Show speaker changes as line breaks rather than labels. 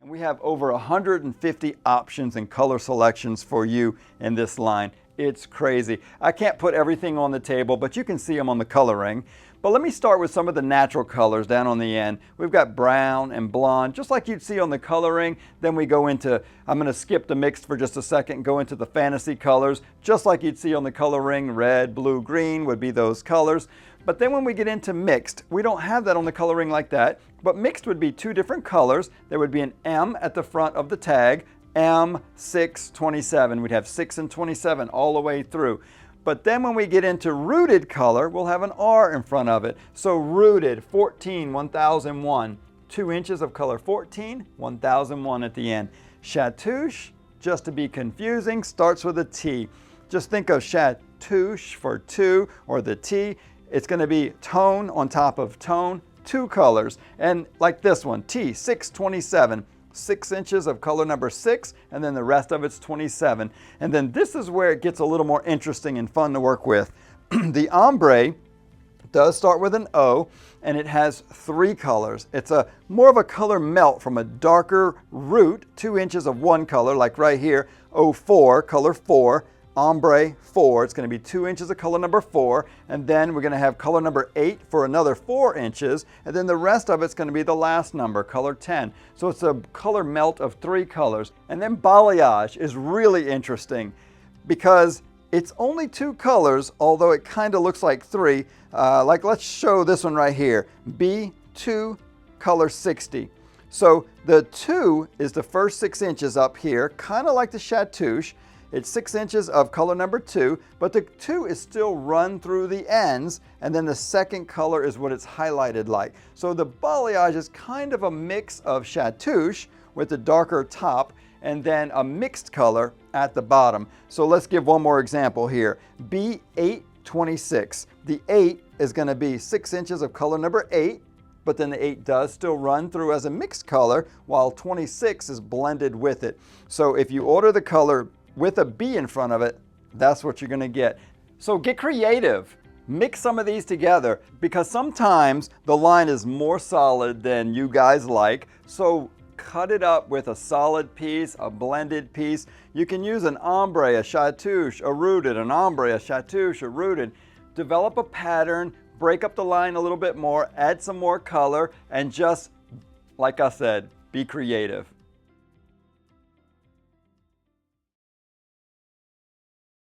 And we have over 150 options and color selections for you in this line. It's crazy. I can't put everything on the table, but you can see them on the coloring. But let me start with some of the natural colors down on the end. We've got brown and blonde, just like you'd see on the coloring. Then we go into, I'm going to skip the mixed for just a second, go into the fantasy colors, just like you'd see on the coloring. Red, blue, green would be those colors. But then when we get into mixed, we don't have that on the coloring like that. But mixed would be two different colors. There would be an M at the front of the tag, M627. We'd have 6 and 27 all the way through. But then when we get into rooted color, we'll have an R in front of it. So rooted, 14, 1001. 2 inches of color 14, 1001 at the end. Chatouche, just to be confusing, starts with a T. Just think of chatouche for 2 or the T. It's going to be tone on top of tone, 2 colors. And like this one, T627. 6 inches of color number 6, and then the rest of it's 27. And then this is where it gets a little more interesting and fun to work with. The ombre does start with an O, and it has 3 colors. It's more of a color melt from a darker root, 2 inches of one color, like right here, 04, color 4, ombre 4. It's going to be 2 inches of color number 4, and then we're going to have color number 8 for another 4 inches, and then the rest of it's going to be the last number, color 10. So it's a color melt of 3 colors. And then balayage is really interesting because it's only 2 colors, although it kind of looks like 3. Like let's show this one right here, B2 color 60. So the 2 is the first 6 inches up here, kind of like the chatouche. It's 6 inches of color number 2, but the 2 is still run through the ends, and then the second color is what it's highlighted like. So the balayage is kind of a mix of chatouche with the darker top, and then a mixed color at the bottom. So let's give one more example here. B826. The 8 is going to be 6 inches of color number 8, but then the 8 does still run through as a mixed color, while 26 is blended with it. So if you order the color with a B in front of it, that's what you're going to get. So get creative. Mix some of these together because sometimes the line is more solid than you guys like. So cut it up with a solid piece, a blended piece. You can use an ombre, a chatouche, a rooted, an ombre, a chatouche, a rooted. Develop a pattern, break up the line a little bit more, add some more color, and just, like I said, be creative.